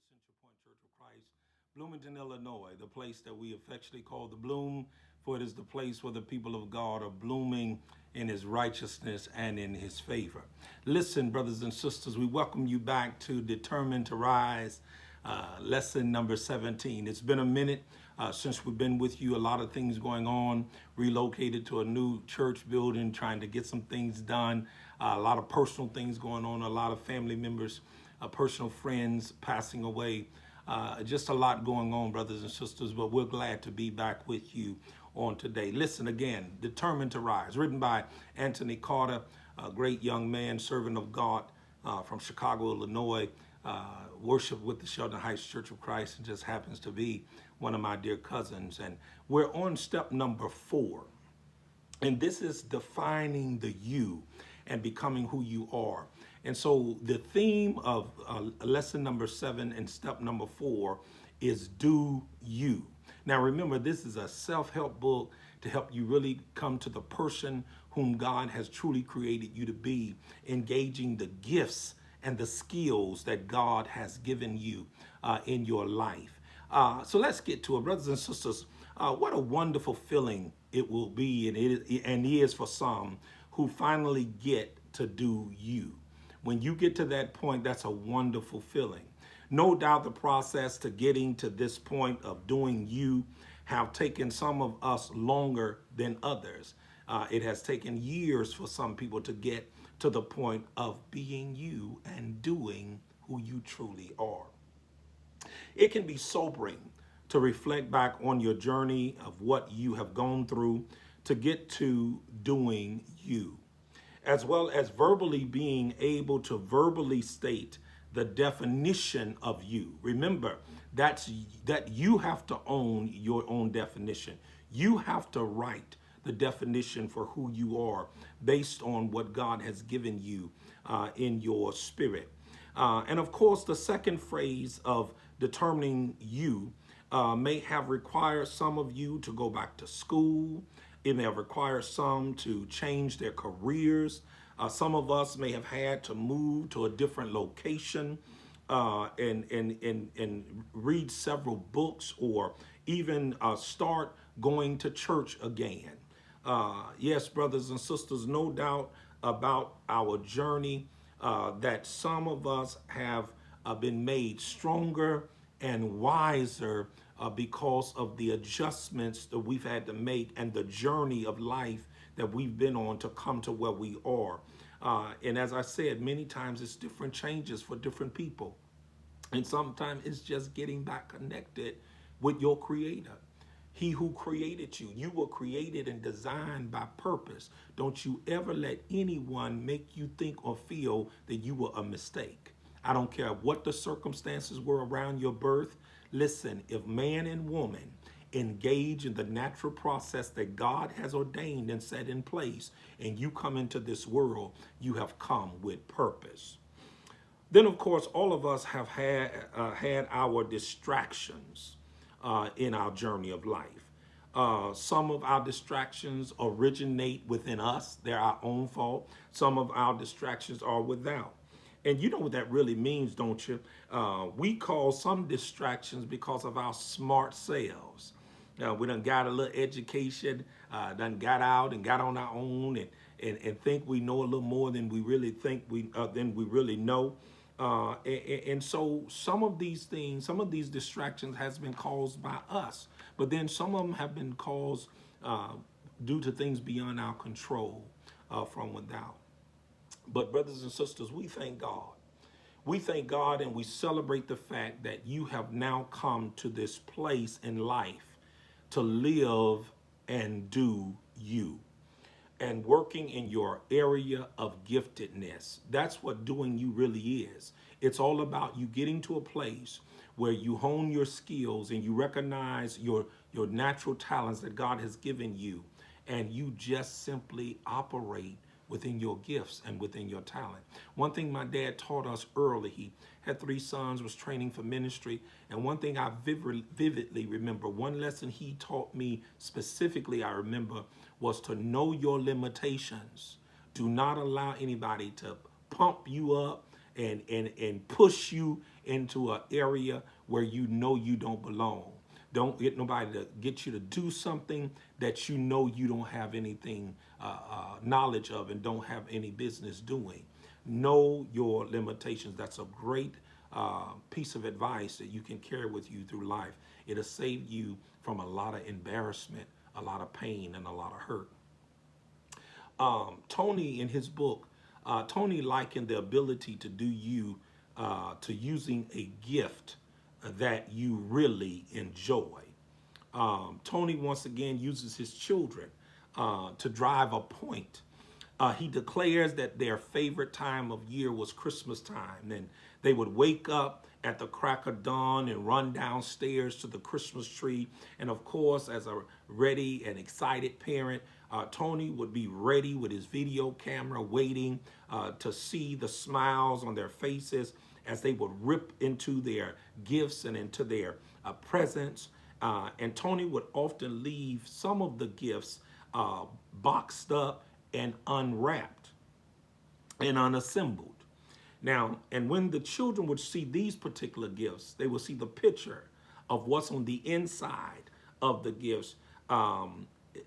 Central Point Church of Christ, Bloomington, Illinois, the place that we affectionately call the Bloom, for it is the place where the people of God are blooming in his righteousness and in his favor. Listen, brothers and sisters, we welcome you back to Determined to Rise, lesson number 17. It's been a minute since we've been with you. A lot of things going on, relocated to a new church building, trying to get some things done, a lot of personal things going on, a lot of family members, personal friends passing away. Just a lot going on, brothers and sisters, but we're glad to be back with you on today. Listen again, Determined to Rise, written by Anthony Carter, a great young man, servant of God from Chicago, Illinois, worshiped with the Sheldon Heights Church of Christ, and just happens to be one of my dear cousins. And we're on step number 4. And this is defining the you and becoming who you are. And so the theme of lesson number 7 and step number 4 is do you. Now remember, this is a self-help book to help you really come to the person whom God has truly created you to be, engaging the gifts and the skills that God has given you in your life. So let's get to it, brothers and sisters. What a wonderful feeling it will be, and is for some who finally get to do you. When you get to that point, that's a wonderful feeling. No doubt the process to getting to this point of doing you have taken some of us longer than others. It has taken years for some people to get to the point of being you and doing who you truly are. It can be sobering to reflect back on your journey of what you have gone through to get to doing you, as well as verbally being able to verbally state the definition of you. Remember, that you have to own your own definition. You have to write the definition for who you are based on what God has given you in your spirit. And of course, the second phrase of determining you may have required some of you to go back to school. It may have required some to change their careers. Some of us may have had to move to a different location and read several books, or even start going to church again. Yes, brothers and sisters, no doubt about our journey that some of us have been made stronger and wiser because of the adjustments that we've had to make and the journey of life that we've been on to come to where we are. And as I said, many times it's different changes for different people. And sometimes it's just getting back connected with your creator. He who created you. You were created and designed by purpose. Don't you ever let anyone make you think or feel that you were a mistake. I don't care what the circumstances were around your birth. Listen, if man and woman engage in the natural process that God has ordained and set in place, and you come into this world, you have come with purpose. Then, of course, all of us have had our distractions in our journey of life. Some of our distractions originate within us. They're our own fault. Some of our distractions are without. And you know what that really means, don't you? We call some distractions because of our smart selves. We done got a little education, done got out and got on our own, and think we know a little more than we really think than we really know. And so some of these things, some of these distractions has been caused by us, but then some of them have been caused due to things beyond our control from without. But brothers and sisters, we thank God. We thank God and we celebrate the fact that you have now come to this place in life to live and do you, and working in your area of giftedness. That's what doing you really is. It's all about you getting to a place where you hone your skills and you recognize your natural talents that God has given you, and you just simply operate within your gifts and within your talent. One thing my dad taught us early, he had 3 sons, was training for ministry, and one thing I vividly remember, one lesson he taught me specifically, I remember, was to know your limitations. Do not allow anybody to pump you up and push you into an area where you know you don't belong. Don't get nobody to get you to do something that you know you don't have anything knowledge of and don't have any business doing. Know your limitations. That's a great piece of advice that you can carry with you through life. It'll save you from a lot of embarrassment, a lot of pain, and a lot of hurt. Tony, in his book, Tony likened the ability to do you to using a gift that you really enjoy. Tony once again uses his children to drive a point. He declares that their favorite time of year was Christmas time, and they would wake up at the crack of dawn and run downstairs to the Christmas tree. And of course, as a ready and excited parent, Tony would be ready with his video camera, waiting to see the smiles on their faces as they would rip into their gifts and into their presents. And Tony would often leave some of the gifts boxed up and unwrapped and unassembled. Now, and when the children would see these particular gifts, they would see the picture of what's on the inside of the gifts.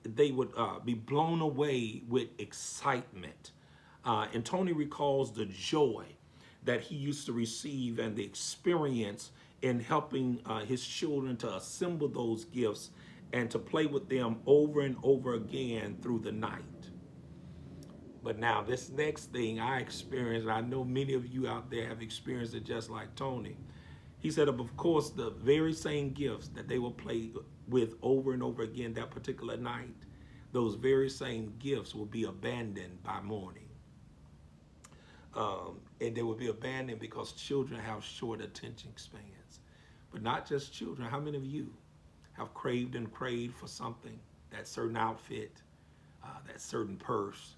They would be blown away with excitement. And Tony recalls the joy that he used to receive and the experience in helping his children to assemble those gifts and to play with them over and over again through the night. But now this next thing I experienced, I know many of you out there have experienced it just like Tony. He said, of course, the very same gifts that they will play with over and over again that particular night, those very same gifts will be abandoned by morning. And they will be abandoned because children have short attention spans. But not just children. How many of you have craved and craved for something, that certain outfit, that certain purse,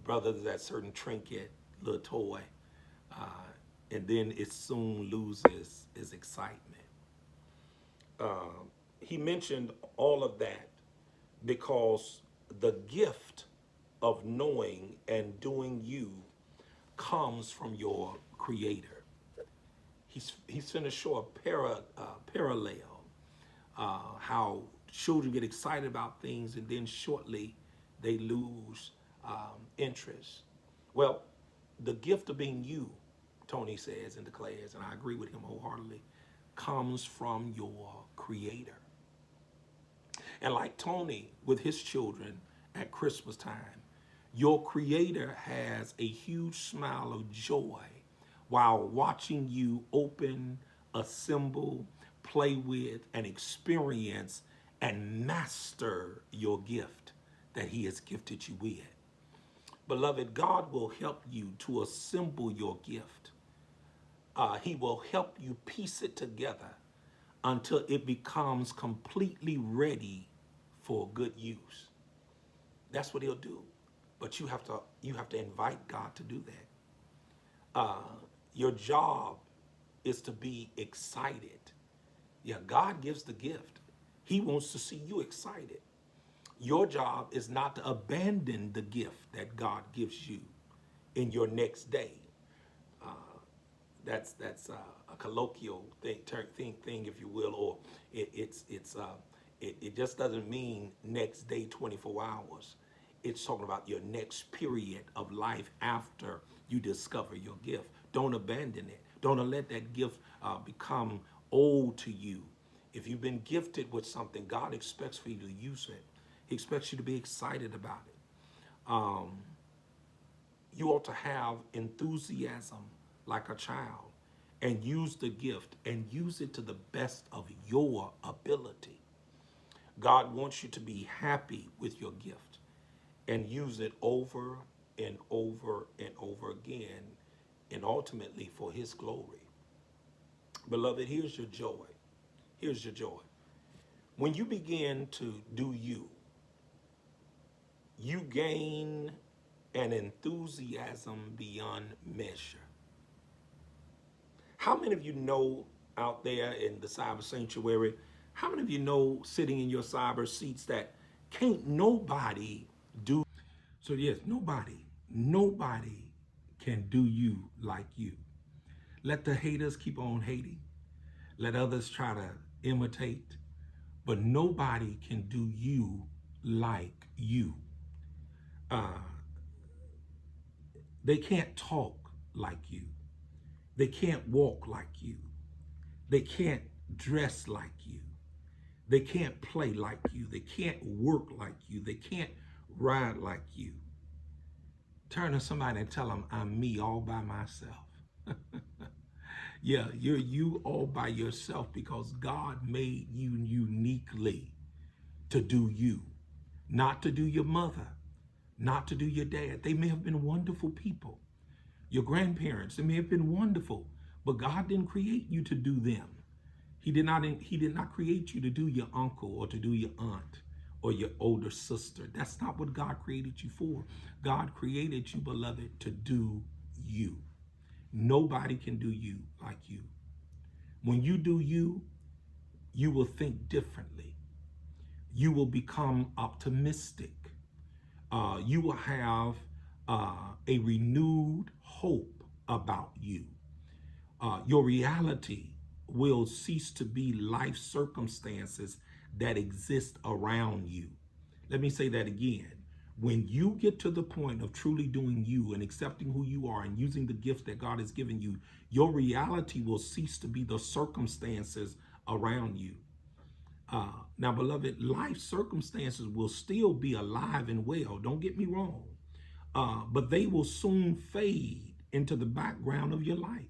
brothers, that certain trinket, little toy, and then it soon loses its excitement. He mentioned all of that because the gift of knowing and doing you comes from your Creator. He's going to show a parallel, how children get excited about things and then shortly they lose interest. Well, the gift of being you, Tony says and declares, and I agree with him wholeheartedly, comes from your Creator. And like Tony with his children at Christmas time, your Creator has a huge smile of joy while watching you open, assemble, play with, and experience and master your gift that He has gifted you with. Beloved, God will help you to assemble your gift. He will help you piece it together until it becomes completely ready for good use. That's what He'll do. But you have to invite God to do that. Your job is to be excited. Yeah, God gives the gift. He wants to see you excited. Your job is not to abandon the gift that God gives you in your next day. That's a colloquial thing, if you will, or it just doesn't mean next day, 24 hours. It's talking about your next period of life after you discover your gift. Don't abandon it. Don't let that gift become old to you. If you've been gifted with something, God expects for you to use it. He expects you to be excited about it. You ought to have enthusiasm like a child and use the gift and use it to the best of your ability. God wants you to be happy with your gift and use it over and over and over again, and ultimately for His glory. Beloved, here's your joy. Here's your joy. When you begin to do you, you gain an enthusiasm beyond measure. How many of you know out there in the cyber sanctuary, how many of you know sitting in your cyber seats that can't nobody do? So yes, nobody can do you like you. Let the haters keep on hating. Let others try to imitate, but nobody can do you like you. Uh, they can't talk like you. They can't walk like you. They can't dress like you. They can't play like you. They can't work like you. They can't ride like you. Turn to somebody and tell them, I'm me all by myself. Yeah, you're you all by yourself because God made you uniquely to do you, not to do your mother, not to do your dad. They may have been wonderful people. Your grandparents, they may have been wonderful, but God didn't create you to do them. He did not create you to do your uncle or to do your aunt or your older sister. That's not what God created you for. God created you, beloved, to do you. Nobody can do you like you. When you do you, you will think differently. You will become optimistic. You will have a renewed hope about you. Your reality will cease to be life circumstances that exist around you. Let me say that again. When you get to the point of truly doing you and accepting who you are and using the gifts that God has given you, your reality will cease to be the circumstances around you. Now, beloved, life circumstances will still be alive and well. Don't get me wrong. But they will soon fade into the background of your life.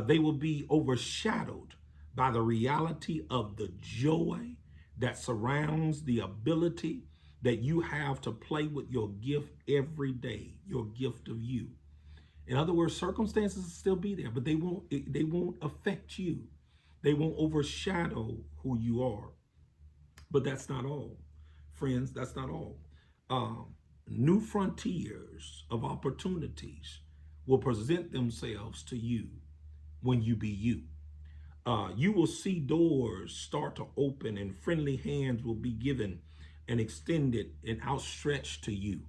They will be overshadowed by the reality of the joy that surrounds the ability that you have to play with your gift every day, your gift of you. In other words, circumstances will still be there, but they won't affect you. They won't overshadow who you are. But that's not all, friends. That's not all. New frontiers of opportunities will present themselves to you when you be you. You will see doors start to open and friendly hands will be given and extended and outstretched to you.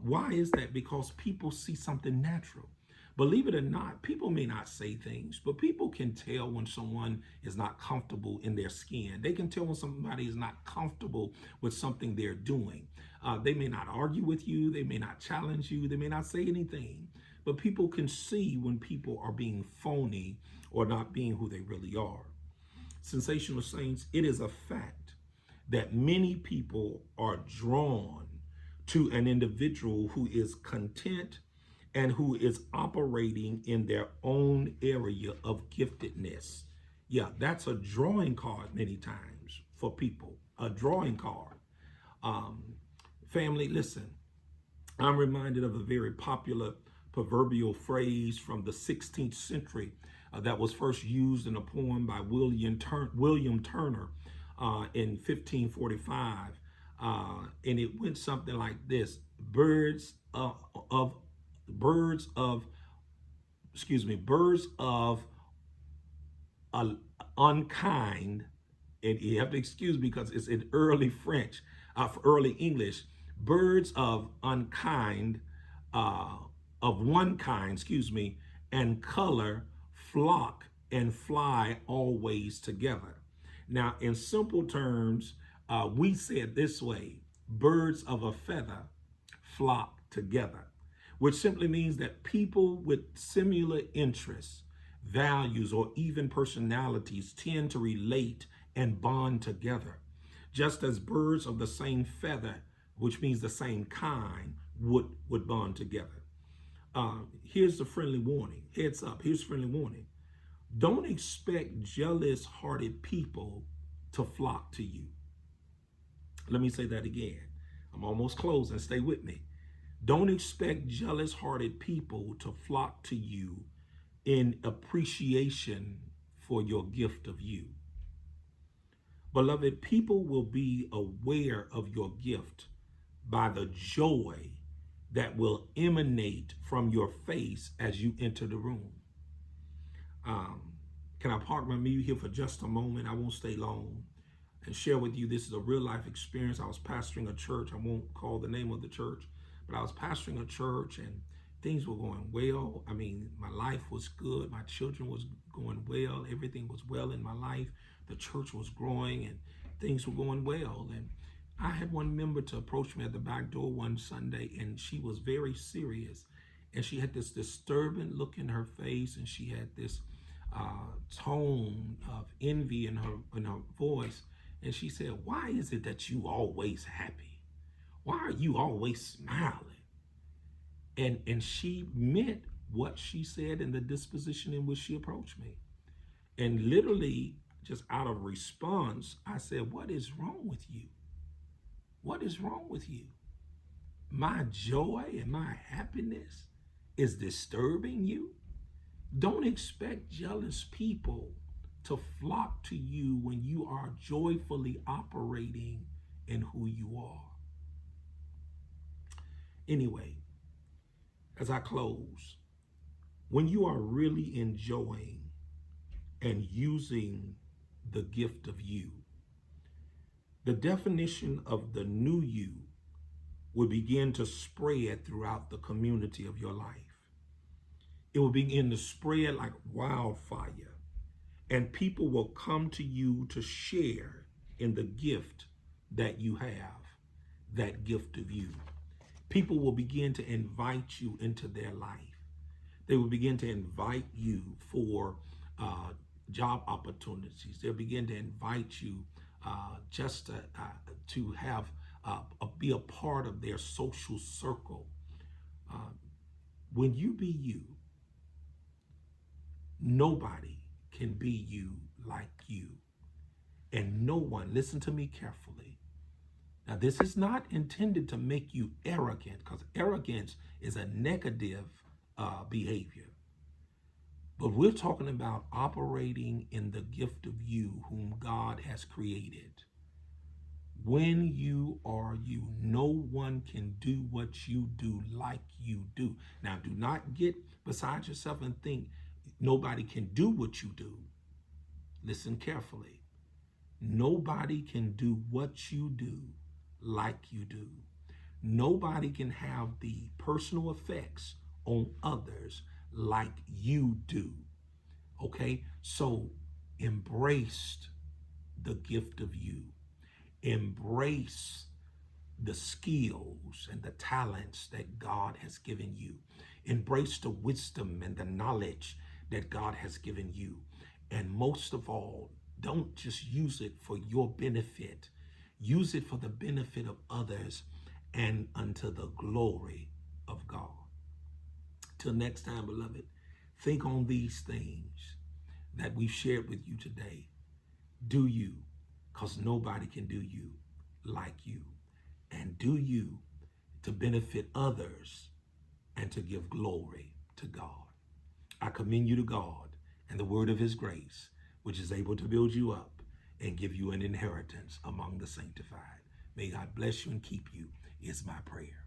Why is that? Because people see something natural. Believe it or not, people may not say things, but people can tell when someone is not comfortable in their skin. They can tell when somebody is not comfortable with something they're doing. They may not argue with you. They may not challenge you. They may not say anything, but people can see when people are being phony or not being who they really are. Sensational saints, it is a fact that many people are drawn to an individual who is content and who is operating in their own area of giftedness. Yeah, that's a drawing card many times for people, a drawing card. Family, listen, I'm reminded of a very popular proverbial phrase from the 16th century that was first used in a poem by William Turner in 1545. And it went something like this: birds of unkind, and you have to excuse me because it's in early French, early English, birds of unkind, of one kind, and color flock and fly always together. Now, in simple terms, we say it this way: birds of a feather flock together, which simply means that people with similar interests, values, or even personalities tend to relate and bond together, just as birds of the same feather, which means the same kind, would bond together. Here's the friendly warning. Heads up, here's friendly warning. Don't expect jealous-hearted people to flock to you. Let me say that again. I'm almost closing. Stay with me. Don't expect jealous-hearted people to flock to you in appreciation for your gift of you. Beloved, people will be aware of your gift by the joy that will emanate from your face as you enter the room. Can I park my mute here for just a moment? I won't stay long. And share with you, this is a real life experience. I was pastoring a church. I won't call the name of the church, but I was pastoring a church, and Things were going well. I mean, my life was good. My children was going well. Everything was well in my life. The church was growing and things were going well. And I had one member to approach me at the back door one Sunday, and she was very serious. And she had this disturbing look in her face, and she had this tone of envy in her voice. And she said, "Why is it that you always happy? Why are you always smiling?" And she meant what she said in the disposition in which she approached me. And literally, just out of response, I said, "What is wrong with you? What is wrong with you? My joy and my happiness is disturbing you? Don't expect jealous people to flock to you when you are joyfully operating in who you are." Anyway, as I close, when you are really enjoying and using the gift of you, the definition of the new you will begin to spread throughout the community of your life. It will begin to spread like wildfire, and people will come to you to share in the gift that you have, that gift of you. People will begin to invite you into their life. They will begin to invite you for job opportunities. They'll begin to invite you just to have be a part of their social circle. When you be you, nobody can be you like you. And no one, listen to me carefully. Now, this is not intended to make you arrogant, because arrogance is a negative behavior. But we're talking about operating in the gift of you whom God has created. When you are you, no one can do what you do like you do. Now, do not get beside yourself and think nobody can do what you do. Listen carefully. Nobody can do what you do like you do. Nobody can have the personal effects on others like you do. Okay? So embrace the gift of you. Embrace the skills and the talents that God has given you. Embrace the wisdom and the knowledge that God has given you. And most of all, don't just use it for your benefit. Use it for the benefit of others and unto the glory of God. Till next time, beloved, think on these things that we've shared with you today. Do you, because nobody can do you like you. And do you to benefit others and to give glory to God. I commend you to God and the word of his grace, which is able to build you up and give you an inheritance among the sanctified. May God bless you and keep you, is my prayer.